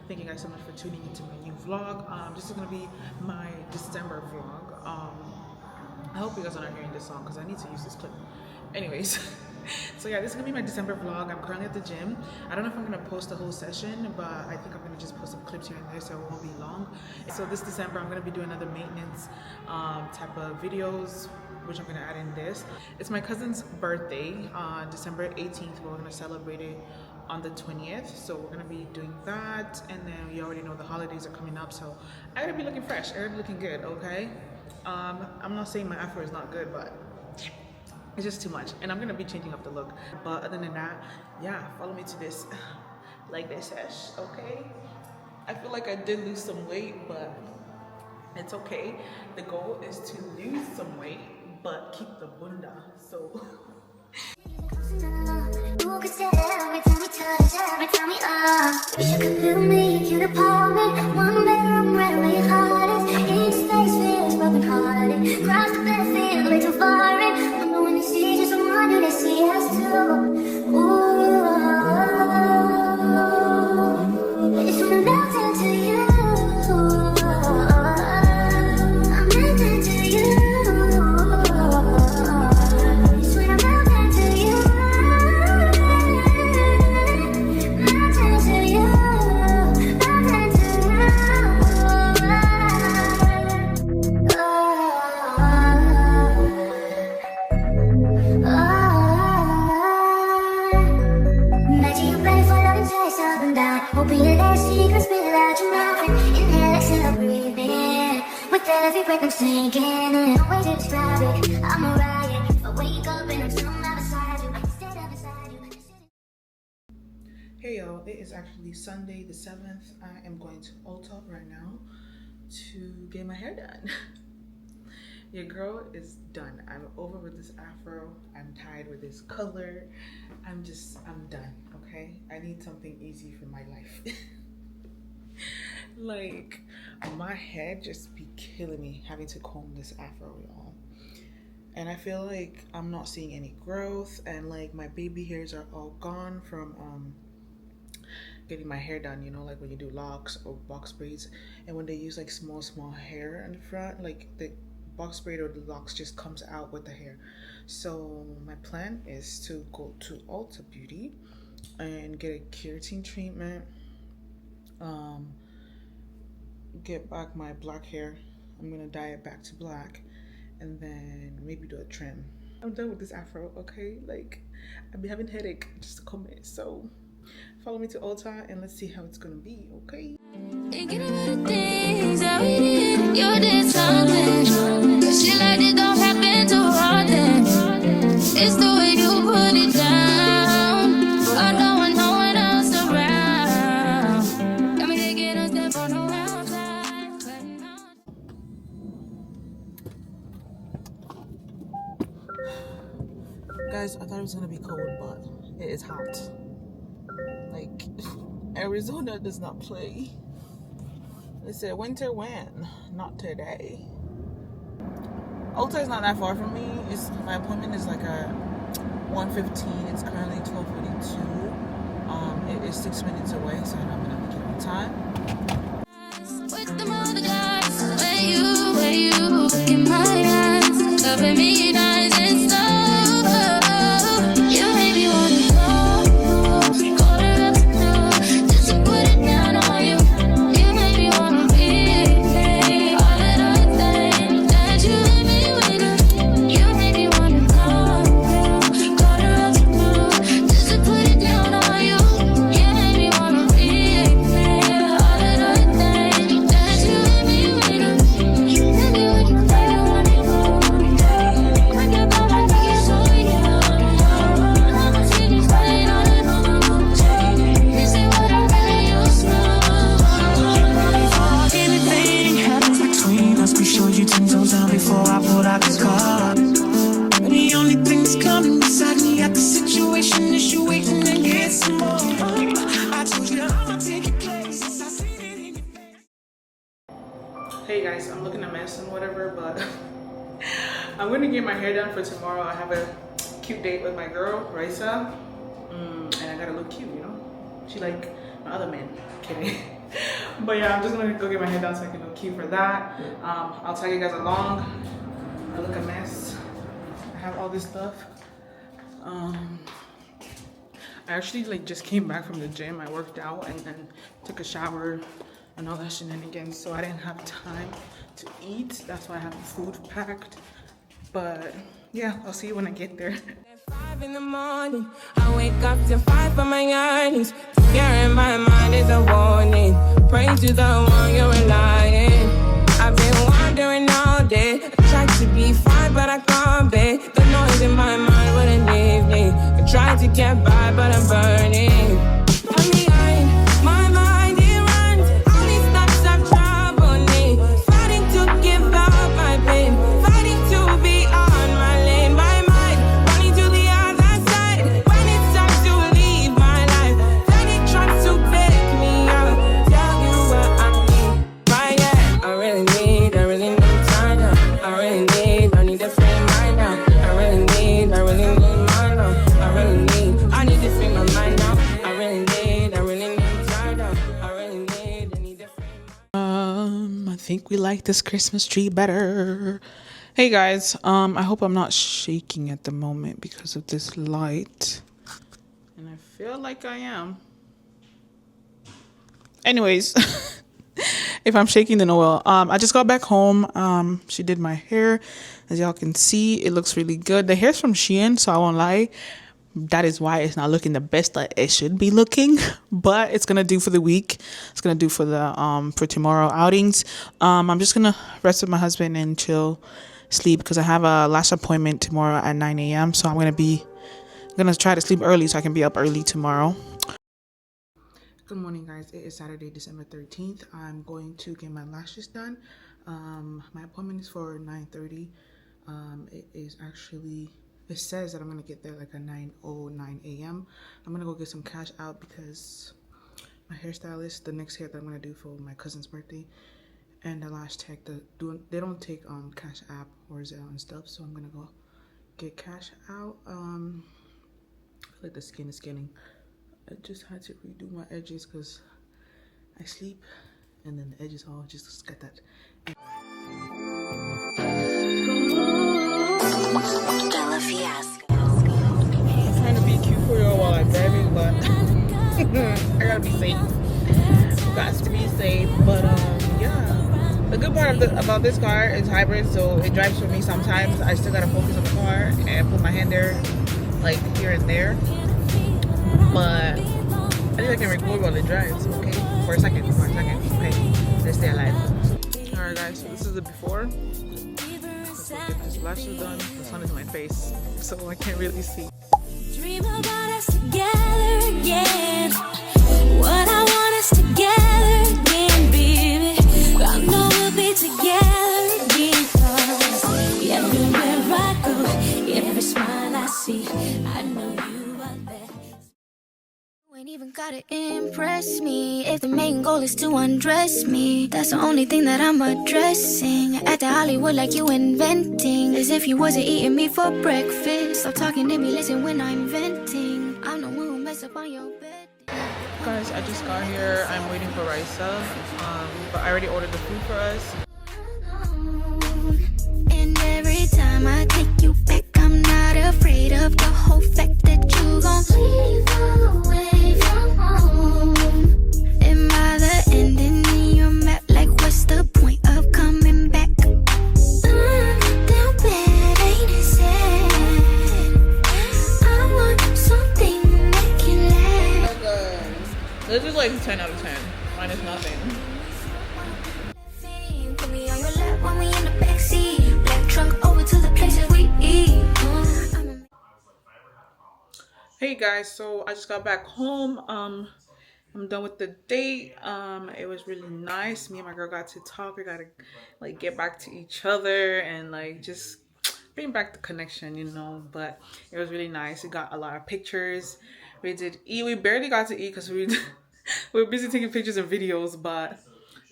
Thank you guys so much for tuning into my new vlog. This is gonna be my December vlog. I hope you guys are not hearing this song because I need to use this clip. Anyways, so yeah, this is gonna be my December vlog. I'm currently at the gym. I don't know if I'm gonna post the whole session, but I think I'm gonna just post some clips here and there so it won't be long. So this December, I'm gonna be doing another maintenance type of videos, which I'm gonna add in this. It's my cousin's birthday, December 18th. We're gonna celebrate it on the 20th, so we're gonna be doing that, and then you already know the holidays are coming up, so I gotta be looking fresh, I gotta be looking good, okay? I'm not saying my afro is not good, but it's just too much, and I'm gonna be changing up the look. But other than that, yeah, follow me to this like this sesh, okay? I feel like I did lose some weight, but it's okay. The goal is to lose some weight but keep the bunda, so Every time we touch, every time we wish you could feel me, you could pull me. One bedroom, right where your heart is. Each space feels broken hearted. Cross the bed, feel way too far in. I know when they see just one, do they see us too? Ooh, I just wanna melt into you. I'm melting to you. Hoping that that secret spill out your mouth and inhale, exhale, breathe in. With every breath I'm sinking in. No way to describe it. I'm a riot. If I wake up and I'm somehow beside you, stay down beside you. Hey y'all, it is actually Sunday the 7th. I am going to Ulta right now to get my hair done. Your girl is done. I'm over with this afro. I'm tired with this color. I'm done, okay? I need something easy for my life. Like, my head just be killing me having to comb this afro, y'all. And I feel like I'm not seeing any growth, and like my baby hairs are all gone from getting my hair done, you know, like when you do locks or box braids, and when they use like small hair in the front, like the box braid or the locks just comes out with the hair. So my plan is to go to Ulta Beauty and get a keratin treatment, get back my black hair. I'm gonna dye it back to black, and then maybe do a trim. I'm done with this afro, okay? Like, I've been having headache just to comb it. So follow me to Ulta and let's see how it's gonna be, okay? Thinking about the things that we did, you did something. Shit like it don't happen too often. It's the way you put it down. I don't want no one else around. Got me taking a step on the outside. Guys, I thought it was gonna be cold, but it is hot. Like, Arizona does not play. They said winter when, not today. Ulta is not that far from me. My appointment is like at 1:15. It's currently 12:42. It is 6 minutes away, so I'm gonna make it on time. With the mother guys, where you look in my eyes, cover me nice and slow. You made me wanna go, call her up to just to put it down on you. You made me wanna be all of those things that you let me with. You made me wanna go, call her up to just to put it down on you. You made me wanna be all of those things that you let me with. You tell me what you think I wanna go. I get by my knees so I'ma see this pain on it. This ain't what I really used to. Anything happens between us, be sure you 10 toes down before I pull out the car. The only thing that's coming beside me at the situation is you waiting to get some more. I told you I'ma take your place. I seen it in your face. Hey guys, I'm looking a mess and whatever, but I'm gonna get my hair done for tomorrow. I have a cute date with my girl, Raisa, and I gotta look cute, you know? She like my other man. Kidding. But yeah, I'm just gonna go get my hair done so I can look cute for that. I'll tag you guys along. I look a mess. I have all this stuff. I actually like just came back from the gym. I worked out and then took a shower and all that shenanigans. So I didn't have time to eat. That's why I have the food packed. But yeah, I'll see you when I get there. At 5 in the morning, I wake up to fight for my earnings. Fear in my mind is a warning. Pray to the one you're relying. I've been wandering all day. I tried to be fine, but I can't be. The noise in my mind wouldn't leave me. I tried to get by, but I'm burning. I'm behind, my mind it runs. All these thoughts have troubled me. Fighting to give up my pain. Fighting to be on my lane. My mind running to the other side. When it's time to leave my life, then it tries to take me out. Tell you what I need. Right, yeah. I really need time now. I need to free mind now. I really need mine now. I need to free my mind now. I really need time now. I need to free my I think we like this Christmas tree better. Hey guys, I hope I'm not shaking at the moment because of this light. And I feel like I am. Anyways, if I'm shaking, then oh well. I just got back home. She did my hair. As y'all can see, it looks really good. The hair's from Shein, so I won't lie. That is why it's not looking the best that it should be looking, but it's gonna do for the week. It's gonna do for the for tomorrow outings. I'm just gonna rest with my husband and chill, sleep, because I have a lash appointment tomorrow at 9 a.m. So I'm gonna try to sleep early so I can be up early tomorrow. Good morning, guys. It is Saturday, December 13th. I'm going to get my lashes done. My appointment is for 9:30. It says that I'm gonna get there like at 9:09 a.m. I'm gonna go get some cash out because my hairstylist, the next hair that I'm gonna do for my cousin's birthday, and the lash tech, they don't take Cash App or Zelle and stuff. So I'm gonna go get cash out. I feel like the skin is getting. I just had to redo my edges because I sleep and then the edges all just got that. I'm trying to be cute for y'all while I'm driving, but I gotta be safe. Got to be safe, but yeah. The good part about this car is hybrid, so it drives for me sometimes. I still gotta focus on the car and put my hand there, like here and there. But at least I can record while it drives, okay? For a second, okay? Let's stay alive. Alright guys, so this is the before. Let's get this lashes done. The sun is in my face, so I can't really see. Dream about us together again. What I want us together again, baby. I know we'll be together again. 'Cause everywhere I go, every smile I see, I know you are there. You ain't even gotta impress me. If the main goal is to undress me, that's the only thing that I'm addressing. At the Hollywood like you inventing, as if you wasn't eating me for breakfast. Stop talking to me, listen when I'm venting. I'm the one who mess up on your bed. Guys, I just got here. I'm waiting for Raisa, but I already ordered the food for us. And every time I take you back, I'm not afraid of the whole fact that you gon' leave away from home. And by the ending in your map, like what's the point of coming back? Down bad, ain't it sad? I want something that can last. This is like 10 out of 10. Minus nothing. Put me on your lap when we in the backseat. Black trunk over to the places we eat. Hey guys, so I just got back home. I'm done with the date. It was really nice. Me and my girl got to talk. We got to like get back to each other and like just bring back the connection, you know. But it was really nice. We got a lot of pictures. We did eat. We barely got to eat because we were busy taking pictures and videos. But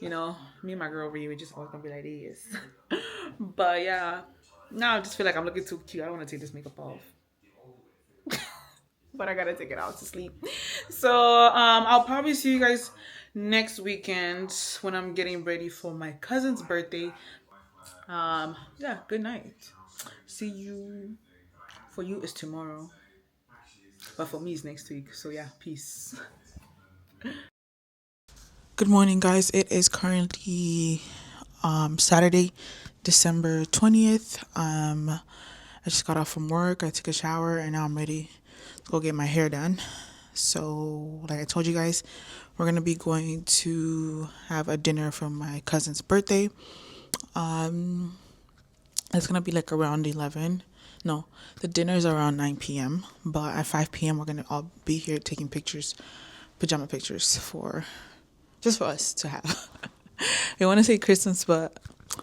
you know, me and my girl over here, we just always gonna be like this. But yeah, now I just feel like I'm looking too cute. I don't want to take this makeup off. But I gotta take it out to sleep. So I'll probably see you guys next weekend when I'm getting ready for my cousin's birthday. Yeah, good night. See you. For you it's tomorrow, but for me it's next week. So yeah, peace. Good morning, guys. It is currently Saturday, December 20th. I just got off from work. I took a shower and now I'm ready to go get my hair done. So, like I told you guys, we're gonna be going to have a dinner for my cousin's birthday. It's gonna be like around 11. No, the dinner is around 9 p.m. But at 5 p.m. we're gonna all be here taking pictures, pajama pictures for just for us to have. I want to say Christmas, but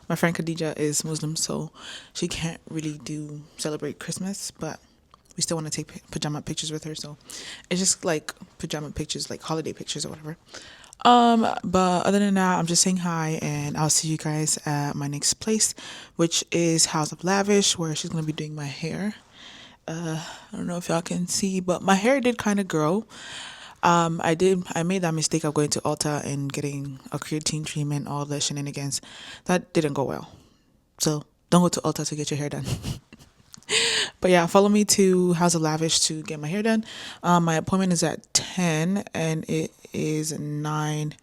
my friend Khadija is Muslim, so she can't really celebrate Christmas. But we still want to take pajama pictures with her, so it's just like pajama pictures, like holiday pictures or whatever. But other than that, I'm just saying hi, and I'll see you guys at my next place, which is House of Lavish, where she's gonna be doing my hair. I don't know if y'all can see, but my hair did kind of grow. I made that mistake of going to Ulta and getting a creatine treatment, all the shenanigans. That didn't go well. So don't go to Ulta to get your hair done. But yeah, follow me to House of Lavish to get my hair done. My appointment is at 10 and it is 9.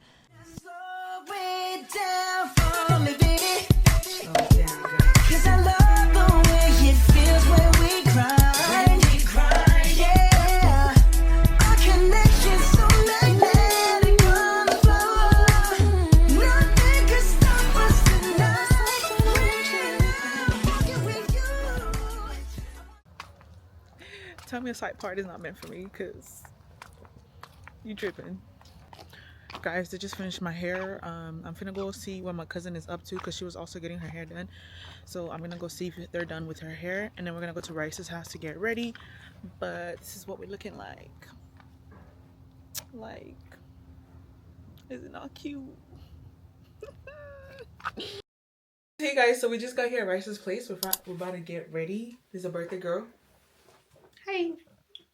Tell me a side part is not meant for me because you tripping. Guys, they just finished my hair. I'm finna go see what my cousin is up to because she was also getting her hair done. So I'm gonna go see if they're done with her hair, and then we're gonna go to Rice's house to get ready. But this is what we're looking like. Like, is it not cute? Hey guys, so we just got here at Rice's place. We're about to get ready. There's a birthday girl. Hi.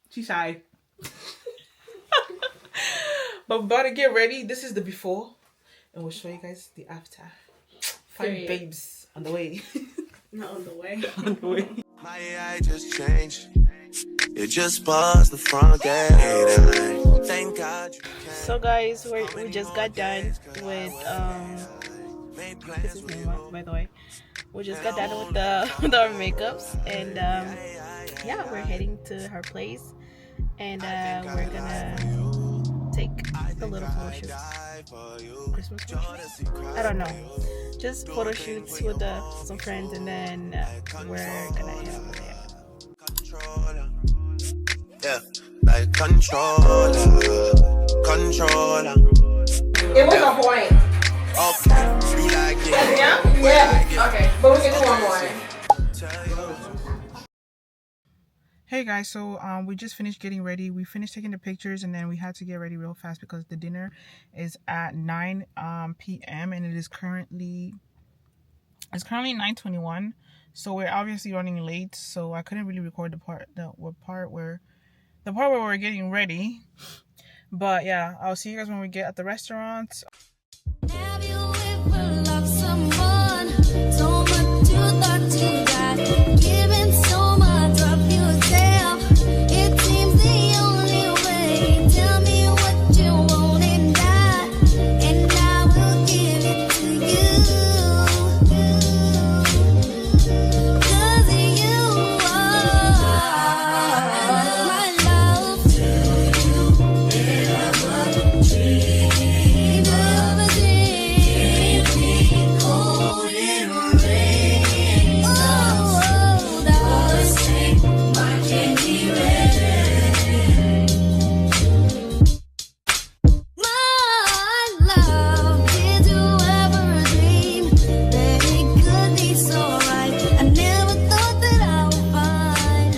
She's shy. But we're about to get ready. This is the before, and we'll show you guys the after. Fine babes on the way. Not on the way. On the way. My AI just changed. It just buzzed the front gate. Thank God. So guys, we just got done with this is me, by the way. We just got done with with our makeups, and yeah, we're heading to her place, and we're gonna take a little photo shoot. Christmas photo shoot? I don't know, just photo shoots with some friends, and then we're gonna head over there. Yeah, like controller. It was a point. Okay, you like it. Yeah. Okay, but we can do one more. Hey guys, so we just finished getting ready. We finished taking the pictures, and then we had to get ready real fast because the dinner is at 9 p.m. and it's currently 9:21. So we're obviously running late, so I couldn't really record the part where we're getting ready. But yeah, I'll see you guys when we get at the restaurant. Have you ever loved someone so much you thought you got? Giving so much of yourself, it seems the only way. Tell me what you want and I will give it to you. 'Cause you are my love. Do you ever dream of a dream cold and rain? Oh, the same, my candy red. My love, did you ever dream that it could be so right? I never thought that I would find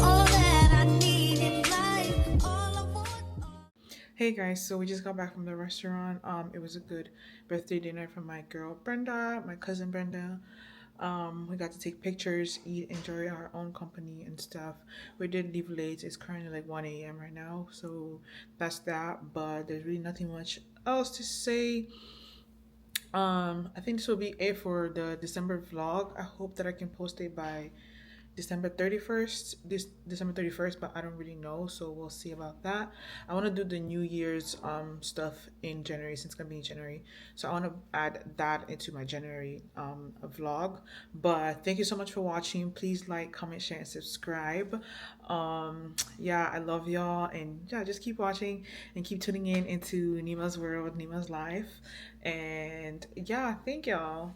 all that I need in life, all I want. Hey guys, so we just got back from the restaurant. It was a good birthday dinner from my girl Brenda, my cousin Brenda. We got to take pictures, eat, enjoy our own company and stuff. We did leave late. It's currently like 1 a.m. right now, so that's that. But there's really nothing much else to say. I think this will be it for the December vlog. I hope that I can post it by December 31st, December 31st, but I don't really know, so we'll see about that. I want to do the New Year's stuff in January, since it's gonna be in January, so I want to add that into my January vlog. But thank you so much for watching. Please like, comment, share, and subscribe. Yeah, I love y'all, and yeah, just keep watching and keep tuning in into Nima's world, Nima's life, and yeah, thank y'all.